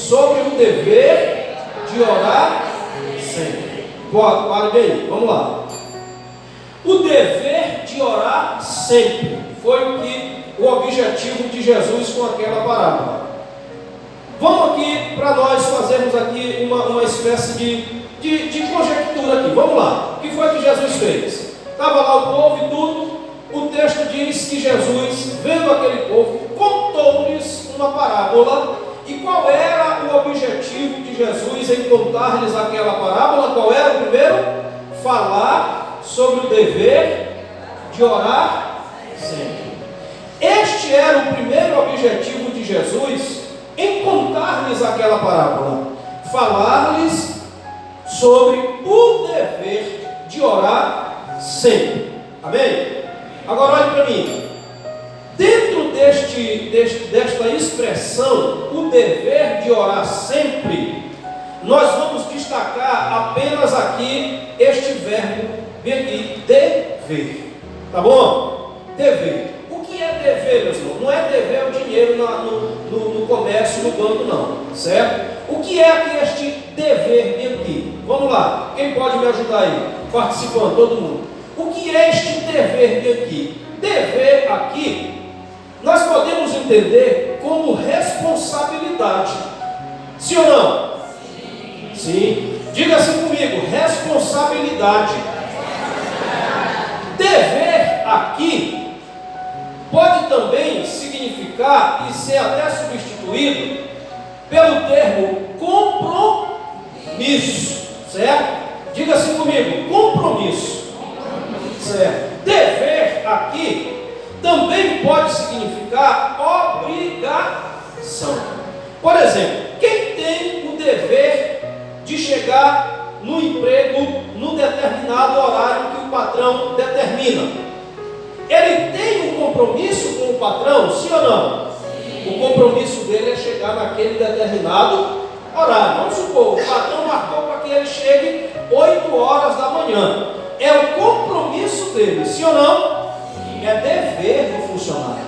sobre o dever de orar sempre. Pare bem, vamos lá. O dever de orar sempre foi o objetivo de Jesus com aquela parábola. Vamos aqui, para nós fazermos aqui uma espécie de conjectura aqui. Vamos lá. O que foi que Jesus fez? Estava lá o povo e tudo. O texto diz que Jesus, vendo aquele povo, contou-lhes uma parábola. E qual era o objetivo de Jesus em contar-lhes aquela parábola? Qual era o primeiro? Falar sobre o dever de orar sempre. Este era o primeiro objetivo de Jesus em contar-lhes aquela parábola. Falar-lhes sobre o dever de orar sempre. Amém? Agora olhe para mim. Dentro desta expressão, o dever de orar sempre, nós vamos destacar apenas aqui este verbo, bem aqui, dever. Tá bom? Dever. O que é dever, meus irmãos? Não é dever o dinheiro no comércio, no banco, não. Certo? O que é aqui este dever bem aqui? Vamos lá. Quem pode me ajudar aí? Participando, todo mundo. O que é este dever bem aqui? Dever aqui, nós podemos entender como responsabilidade. Sim ou não? Sim. Sim. Diga assim comigo, responsabilidade. Dever aqui pode também significar e ser até substituído pelo termo compromisso. Certo? Diga assim comigo, compromisso. Certo? Dever aqui também pode significar obrigação. Por exemplo, quem tem o dever de chegar no emprego no determinado horário que o patrão determina, ele tem um compromisso com o patrão, sim ou não? Sim. O compromisso dele é chegar naquele determinado horário. Vamos supor, o patrão marcou para que ele chegue 8 horas da manhã. É o compromisso dele, sim ou não? É dever do funcionário.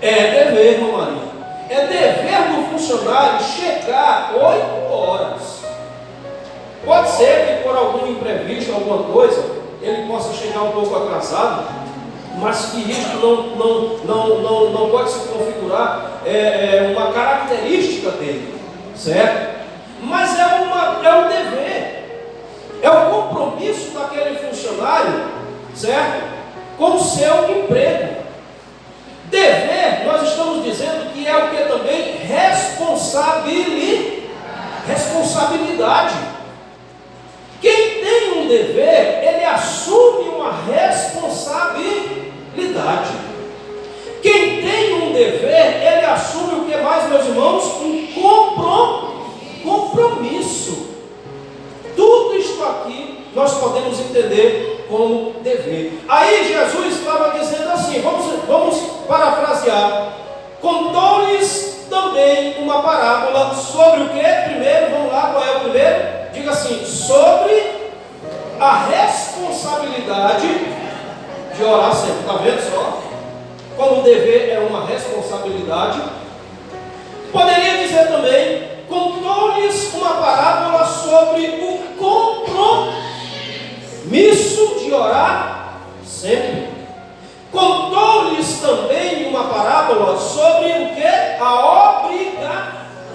É dever, irmã Maria. É dever do funcionário chegar 8 horas. Pode ser que por algum imprevisto, alguma coisa, ele possa chegar um pouco atrasado, mas que isso não pode se configurar uma característica dele, certo? Mas é um dever. É o compromisso daquele funcionário, certo? Com o seu emprego. Dever, nós estamos dizendo que é o que também? Responsabilidade. Quem tem um dever, ele assume uma responsabilidade. Quem tem um dever, ele assume o que mais, meus irmãos? Um compromisso. Tudo isto aqui nós podemos entender como dever. Aí Jesus estava dizendo assim, vamos parafrasear. Contou-lhes também uma parábola sobre o que? Primeiro, vamos lá, qual é o primeiro? Diga assim, sobre a responsabilidade de orar sempre. Está vendo só? Como o dever é uma responsabilidade. Poderia dizer também, contou-lhes uma parábola sobre o compromisso de orar sempre. Contou-lhes também uma parábola sobre o que? A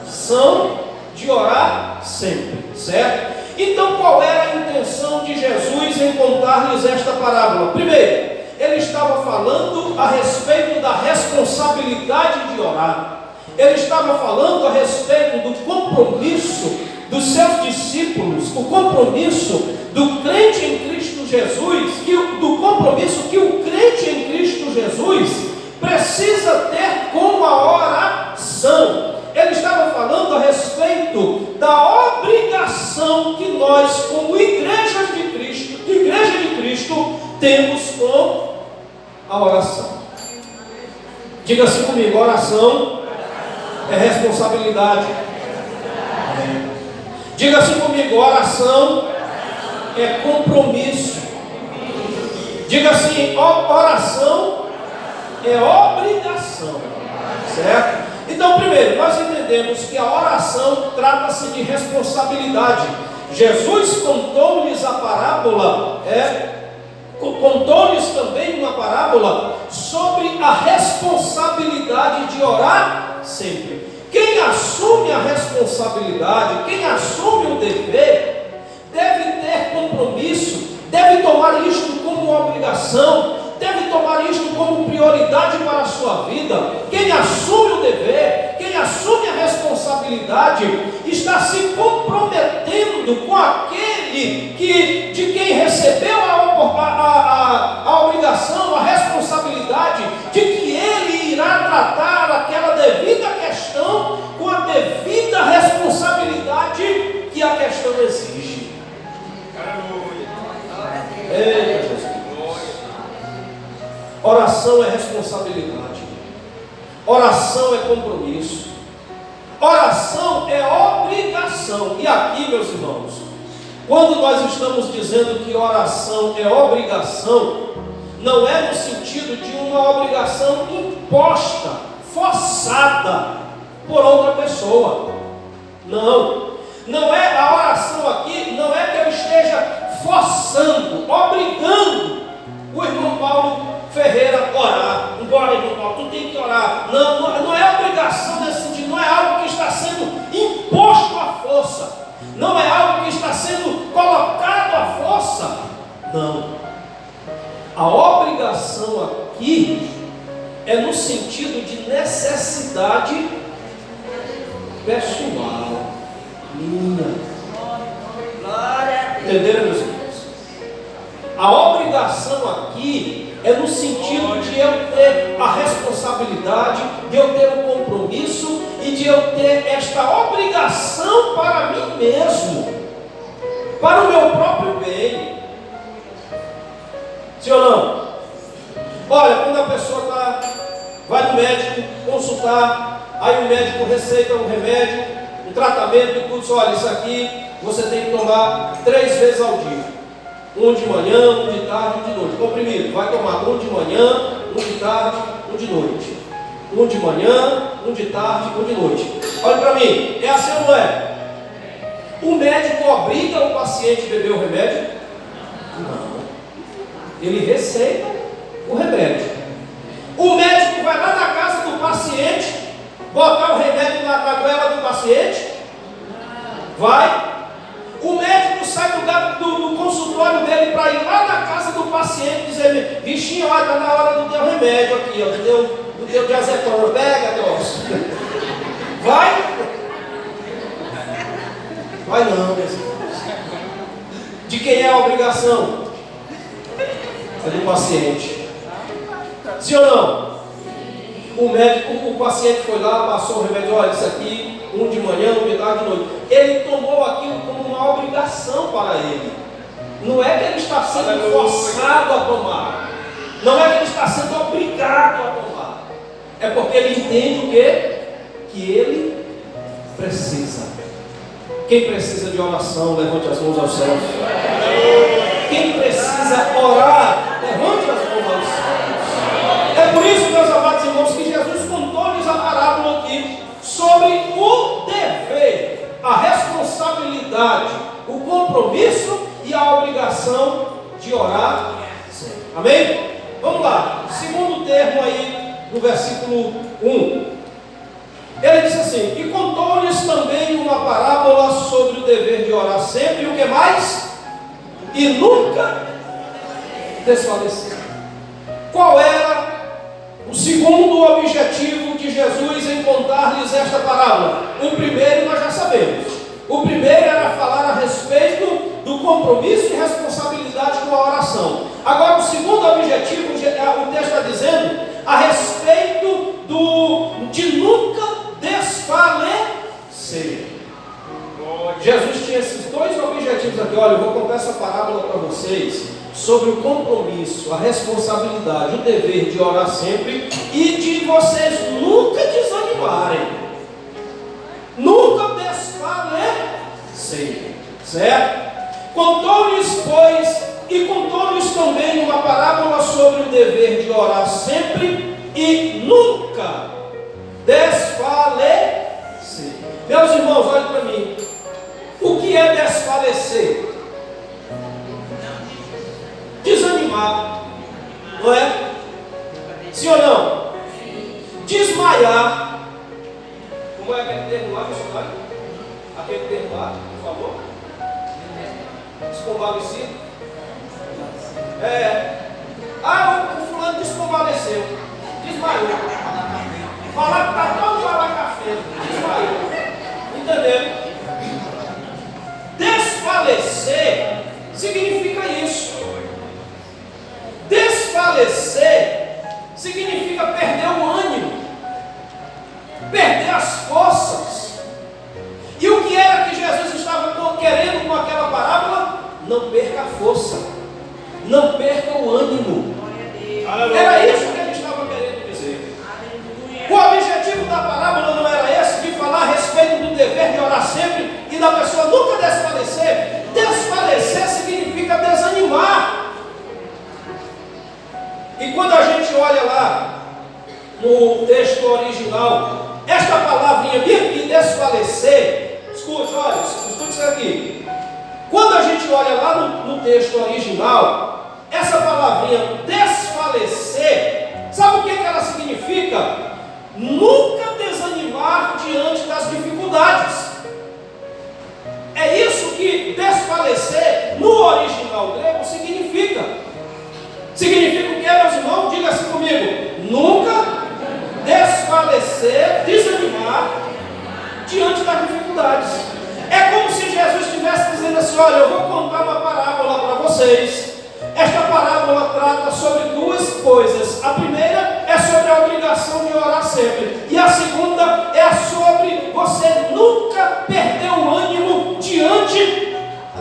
obrigação de orar sempre, certo? Então qual era a intenção de Jesus em contar-lhes esta parábola? Primeiro, ele estava falando a respeito da responsabilidade de orar. Ele estava falando a respeito do compromisso dos seus discípulos, o compromisso do crente em Cristo Jesus, do compromisso que o crente em Cristo Jesus precisa ter com a oração. Ele estava falando a respeito da obrigação que nós, como igreja de Cristo, temos com a oração. Diga assim comigo, oração é responsabilidade. Diga assim comigo, oração é compromisso. Diga assim, oração é obrigação. Certo? Então, primeiro, nós entendemos entendemos que a oração trata-se de responsabilidade. Jesus contou-lhes a parábola, contou-lhes também uma parábola sobre a responsabilidade de orar sempre. Quem assume a responsabilidade, quem assume o dever, deve ter compromisso, deve tomar isto como obrigação, deve tomar isto como prioridade para a sua vida. Quem assume o dever, quem assume a responsabilidade, está se comprometendo com aquele de quem recebeu a obrigação, a responsabilidade, de que ele irá tratar aquela devida questão com a devida responsabilidade que a questão exige. Eita, Jesus. Oração é responsabilidade. Oração é compromisso. Oração é obrigação. E aqui, meus irmãos, quando nós estamos dizendo que oração é obrigação, não é no sentido de uma obrigação imposta, forçada por outra pessoa. Não. Não é a oração aqui, não é que eu esteja forçando, obrigando o irmão Paulo Ferreira orar. Embora, irmão Paulo, tu tem que orar. Não é obrigação nesse sentido, não é algo que está sendo imposto à força, não é algo que está sendo colocado à força. Não. A obrigação aqui é no sentido de necessidade pessoal minha. Entenderam, meus irmãos? A obrigação aqui é no sentido de eu ter a responsabilidade, de eu ter o compromisso e de eu ter esta obrigação para mim mesmo, para o meu próprio bem. Sim ou não? Olha, quando a pessoa vai no médico consultar, aí o médico receita um remédio, um tratamento e tudo, olha, isso aqui você tem que tomar 3 vezes ao dia. Um de manhã, um de tarde, um de noite. Comprimido, vai tomar um de manhã, um de tarde, um de noite. Um de manhã, um de tarde, um de noite. Olha para mim, é assim ou não é? O médico obriga o paciente a beber o remédio? Não. Ele receita o remédio. O médico vai lá na casa do paciente, botar o remédio na goela do paciente? Vai. O médico sai do consultório dele para ir lá na casa do paciente e dizer: bichinho, olha, está na hora do teu remédio aqui, ó, do teu diazepam, pega, troço. Vai? Vai não, meus irmãos. De quem é a obrigação? É do paciente. Sim ou não? O médico, o paciente foi lá, passou o remédio, olha, isso aqui, um de manhã, um de tarde, de noite. Ele tomou aquilo como uma obrigação para ele. Não é que ele está sendo forçado a tomar. Não é que ele está sendo obrigado a tomar. É porque ele entende o quê? Que ele precisa. Quem precisa de oração, levante as mãos aos céus. Quem precisa orar, levante as mãos aos céus. É por isso, meus amados irmãos, que Jesus contou-lhes a parábola aqui sobre o dever, a responsabilidade, o compromisso e a obrigação de orar sempre. Amém? Vamos lá. Segundo termo aí no versículo 1. Ele diz assim: e contou-lhes também uma parábola sobre o dever de orar sempre, e o que mais? E nunca desfalecer. Qual era o segundo objetivo de Jesus em contar-lhes esta parábola? O primeiro nós já sabemos. O primeiro era falar a respeito do compromisso e responsabilidade com a oração. Agora o segundo objetivo, o texto está dizendo, a respeito de nunca desfalecer. Jesus tinha esses 2 objetivos aqui. Olha, eu vou contar essa parábola para vocês sobre o compromisso, a responsabilidade, o dever de orar sempre e de vocês nunca desanimarem, nunca desfalecerem, certo? Contou-lhes, pois, e contou-lhes também uma parábola sobre o dever de orar sempre e nunca desfalecer. Meus irmãos, olhem para mim. O que é desfalecer? Desanimar, não é? Sim ou não? Desmaiar. Como é aquele termo lá, missionário? Aquele termo lá, por favor. Desconvalecido. O fulano desconvaleceu. Desmaiou. Falar que está todo café. Desmaiou. Entendeu? Desfalecer significa isso. Desfalecer significa perder o ânimo, perder as forças. E o que era que Jesus estava querendo com aquela parábola? Não perca a força, não perca o ânimo. Era isso que ele estava querendo dizer. O objetivo da parábola não era esse, de falar a respeito do dever de orar sempre e da pessoa nunca desfalecer. Desfalecer significa desanimar. E quando a gente olha lá no texto original, esta palavrinha bem aqui, desfalecer, escute, olha, escute isso aqui. Quando a gente olha lá no texto original, essa palavrinha desfalecer, sabe o que ela significa? Nunca desanimar diante das dificuldades. É isso que desfalecer no original grego significa. Significa o que, meus irmãos? Diga assim comigo: nunca desfalecer, desanimar diante das dificuldades. É como se Jesus estivesse dizendo assim: olha, eu vou contar uma parábola para vocês. Esta parábola trata sobre duas coisas. A primeira é sobre a obrigação de orar sempre. E a segunda é sobre você nunca perder o ânimo diante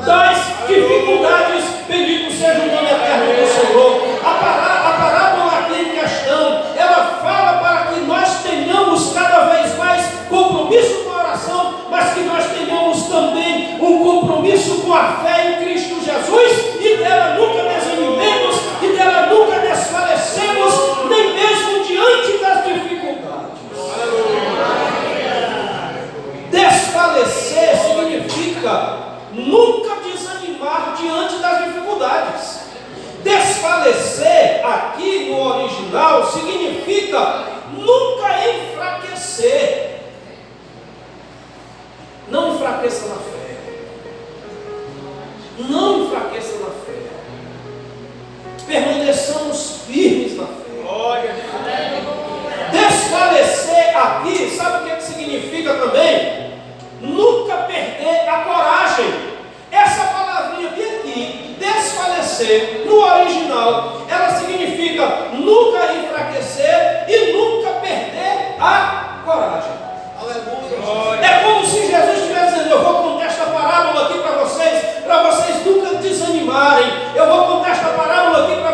das dificuldades. Bendito seja o nome eterno do Senhor. A parábola aqui em questão, ela fala para que nós tenhamos cada vez mais compromisso com a oração, mas que nós tenhamos também um compromisso com a fé em Cristo Jesus, e dela nunca desanimemos, e dela nunca desfalecemos, nem mesmo diante das dificuldades. Desfalecer significa nunca desanimar diante das dificuldades. Desfalecer aqui no original significa nunca enfraquecer. Não enfraqueça na fé. Não enfraqueça na fé. Permaneçamos firmes na fé. Desfalecer aqui, sabe o que significa também? Nunca perder a coragem. Essa palavrinha aqui, desfalecer, no original, ela significa nunca enfraquecer e nunca perder a coragem. Aleluia. É como se Jesus estivesse dizendo: eu vou contar esta parábola aqui para vocês nunca desanimarem. Eu vou contar esta parábola aqui para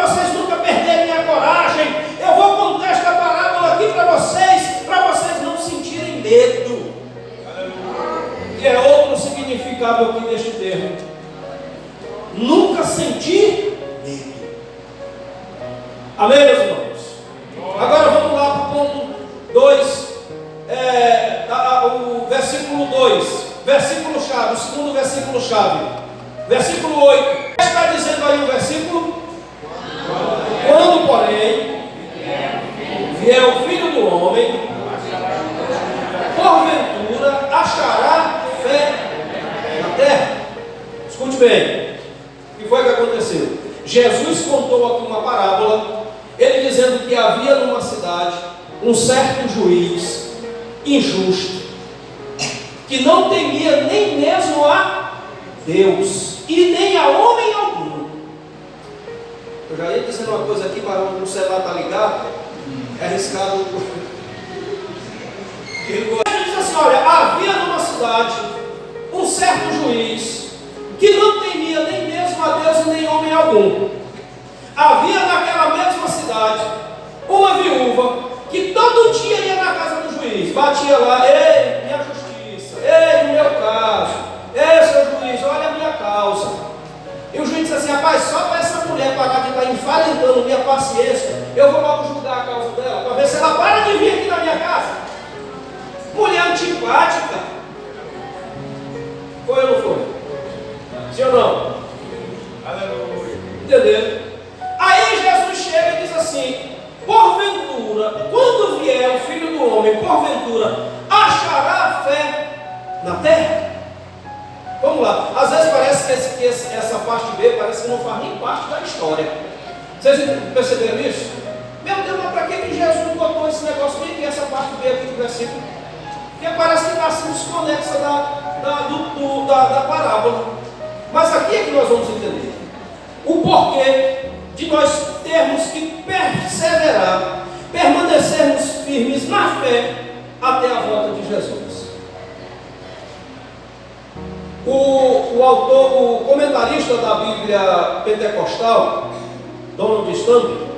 vocês nunca perderem a coragem. Eu vou contar esta parábola aqui para vocês não sentirem medo. Que é outro significado aqui deste termo. Nunca sentir medo. Amém, meus irmãos? Agora vamos lá para o ponto 2, o versículo 2, versículo chave, o segundo versículo chave, versículo 8. Está dizendo aí o versículo: quando, porém, vier o Filho do Homem, porventura achará fé na terra? Escute bem, o que foi que aconteceu? Jesus contou aqui uma parábola, ele dizendo que havia numa cidade um certo juiz injusto, que não temia nem mesmo a Deus e nem a homem algum. Eu já ia dizendo uma coisa aqui, mas o celular está ligado, é arriscado. Ele diz assim: olha, havia numa cidade um certo juiz que não temia nem mesmo a Deus e nem homem algum. Havia naquela mesma cidade uma viúva que todo dia ia na casa do juiz, batia lá: ei, minha justiça, ei, no meu caso, ei, seu juiz, olha a minha causa. E o juiz disse assim: rapaz, só para essa mulher parar de estar enfadentando minha paciência, eu vou logo julgar a causa dela, para ver se ela para de vir aqui na minha casa. Mulher antipática. Foi ou não foi? Sim ou não? Aleluia. Entendeu? Aí Jesus chega e diz assim: porventura, quando vier o Filho do Homem, porventura, achará fé na terra? Vamos lá. Às vezes parece que essa parte B parece que não faz nem parte da história. Vocês perceberam isso? Meu Deus, mas para que Jesus botou esse negócio bem aqui, essa parte B aqui do versículo? Porque parece que está assim desconexa da parábola. Mas aqui é que nós vamos entender o porquê de nós termos que perseverar, permanecermos firmes na fé até a volta de Jesus. O autor, o comentarista da Bíblia Pentecostal, Donald Stanley,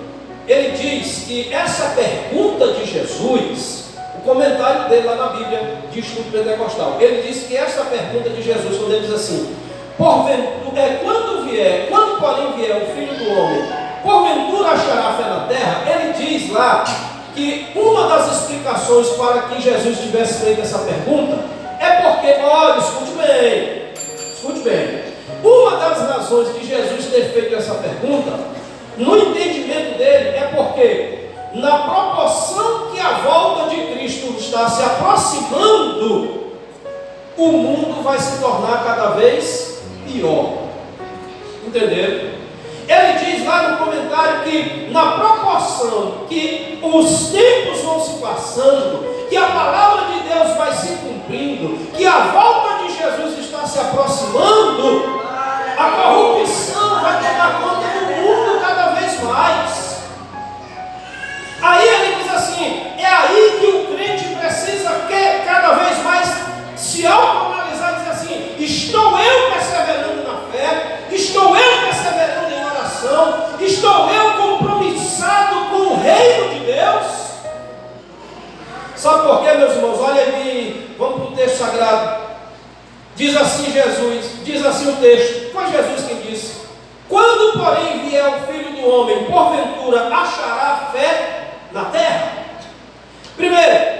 ele diz que essa pergunta de Jesus, o comentário dele lá na Bíblia de Estudo Pentecostal, ele diz que essa pergunta de Jesus, quando ele diz assim: porventura, quando porém vier o Filho do Homem, porventura achará fé na terra? Ele diz lá que uma das explicações para que Jesus tivesse feito essa pergunta é porque, olha, escute bem, uma das razões de Jesus ter feito essa pergunta, no entendimento dele, é porque na proporção que a volta de Cristo está se aproximando, o mundo vai se tornar cada vez pior. Entenderam? Ele diz lá no comentário que na proporção que os tempos vão se passando, que a palavra de Deus vai se cumprindo, que a volta de Jesus está se aproximando, a corrupção vai tomar conta do mundo cada vez mais. Aí ele diz assim: é aí que o crente precisa cada vez mais se autoanalisar e dizer assim: estou eu perseverando na fé, estou eu perseverando em oração, estou eu compromissado com o reino de Deus? Sabe por quê, meus irmãos? Olha aí, vamos para o texto sagrado. Diz assim Jesus, diz assim o texto, foi Jesus quem disse: quando porém vier o Filho do Homem, porventura achará fé na terra? Primeiro,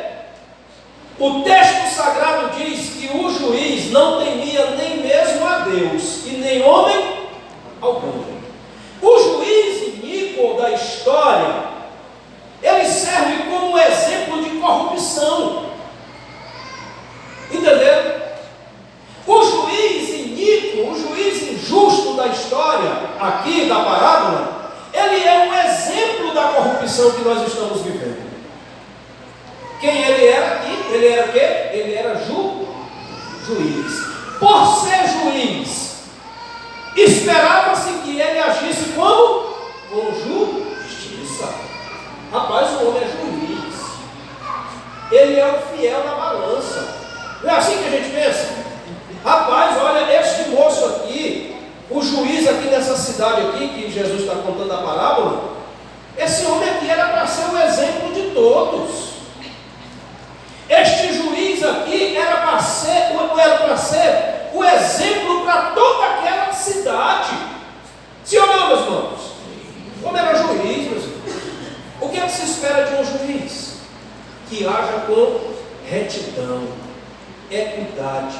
o texto sagrado diz que o juiz não temia nem mesmo a Deus e nem homem algum. O juiz iníquo da história, ele serve como exemplo de corrupção. Entenderam? O juiz iníquo, o juiz injusto da história, aqui da parábola, ele é um exemplo da corrupção que nós estamos vivendo. Quem ele era aqui? Ele era o quê? Ele era juiz. Por ser juiz, esperava-se que ele agisse como? Com justiça. Rapaz, o homem é juiz. Ele é o fiel na balança. Não é assim que a gente pensa? Rapaz, olha, este moço aqui, o juiz aqui dessa cidade aqui, que Jesus está contando a parábola, esse homem aqui era para ser o exemplo de todos. Este juiz aqui era para ser o exemplo para toda aquela cidade. Sim ou não, meus irmãos? Como era juiz, meus irmãos? O que é que se espera de um juiz? Que haja com retidão, equidade,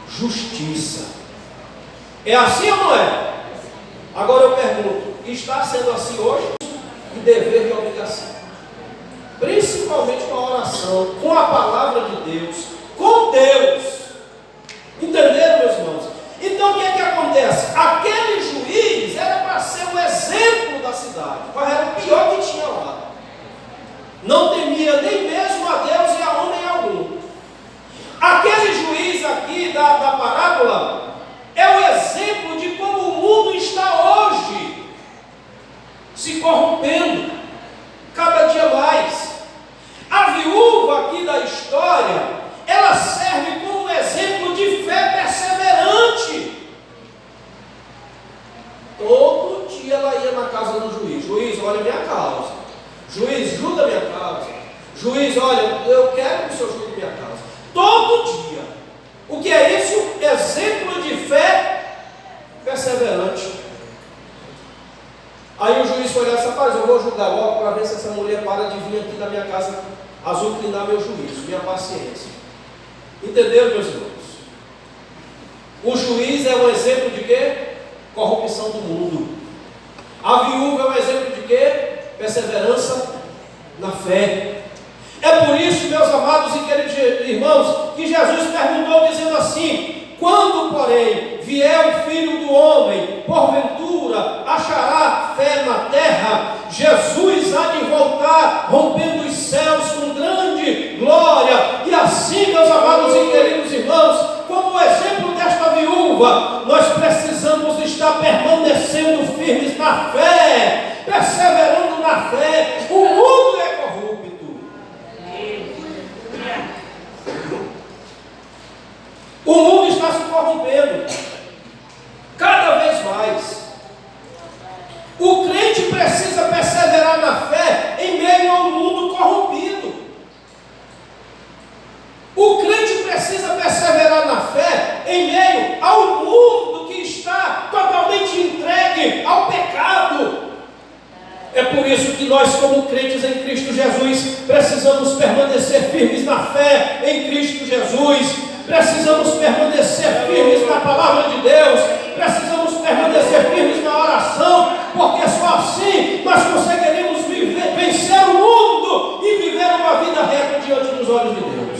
justiça. É assim ou não é? Agora eu pergunto, está sendo assim hoje? De dever e obrigação. Principalmente com a oração, com a palavra de Deus, com Deus. Entenderam, meus irmãos? Então o que é que acontece? Aquele juiz era para ser o exemplo da cidade, mas era o pior que tinha lá. Não temia nem mesmo a Deus e a homem algum. Aquele juiz aqui da parábola é o exemplo de como o mundo está hoje, se corrompendo cada dia mais. A viúva aqui da história, ela serve como um exemplo de fé perseverante. Todo dia ela ia na casa do juiz: juiz, olha a minha causa, juiz, julga a minha causa, juiz, olha, eu quero que o senhor julgue a minha causa. Todo dia. O que é isso? Exemplo de fé perseverante. Aí o juiz foi lá e disse: rapaz, eu vou julgar logo para ver se essa mulher para de vir aqui na minha casa azucrinar meu juízo, minha paciência. Aí o juiz foi lá e disse: rapaz, eu vou julgar logo para ver se essa mulher para de vir aqui na minha casa azucrinar meu juízo, minha paciência. Aí o juiz foi lá e disse: rapaz, eu vou julgar logo para ver se essa mulher para de vir aqui na minha casa azucrinar meu juízo, minha paciência. Entenderam, meus irmãos? O juiz é um exemplo de quê? Corrupção do mundo. A viúva é um exemplo de quê? Perseverança na fé. É por isso, meus amados e queridos irmãos, que Jesus perguntou dizendo assim: quando, porém, vier o Filho do Homem, porventura achará fé na terra? Jesus há de voltar, rompendo os céus com grande glória. E assim, meus amados e queridos irmãos, como o exemplo desta viúva, nós precisamos estar permanecendo firmes na fé, perseverando na fé. O mundo é corrupto. O mundo está se corrompendo cada vez mais. O crente precisa perseverar na fé em meio a um mundo corrompido. O crente precisa perseverar na fé em meio ao mundo que está totalmente entregue ao pecado. É por isso que nós, como crentes em Cristo Jesus, precisamos permanecer firmes na fé em Cristo Jesus. Precisamos permanecer firmes na palavra de Deus. Precisamos permanecer firmes na oração, porque só assim nós conseguiremos vencer o mundo e viver uma vida reta diante dos olhos de Deus.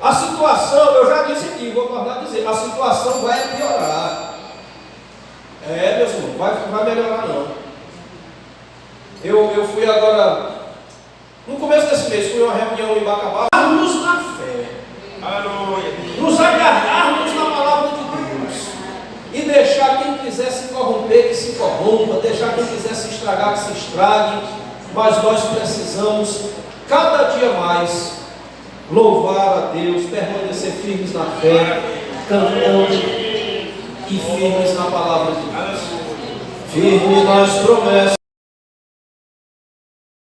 A situação, eu já disse aqui, vou tornar a dizer, a situação vai piorar. Meus irmãos, vai melhorar não. Eu fui agora, no começo desse mês, fui a uma reunião em Bacabal. Nos na fé, nos agarrarmos na palavra de Deus e deixar quem quiser se corromper que se corrompa, deixar quem quiser se estragar que se estrague, mas nós precisamos cada dia mais louvar a Deus, permanecer firmes na fé, cantando e firmes na palavra de Deus, firmes nas promessas.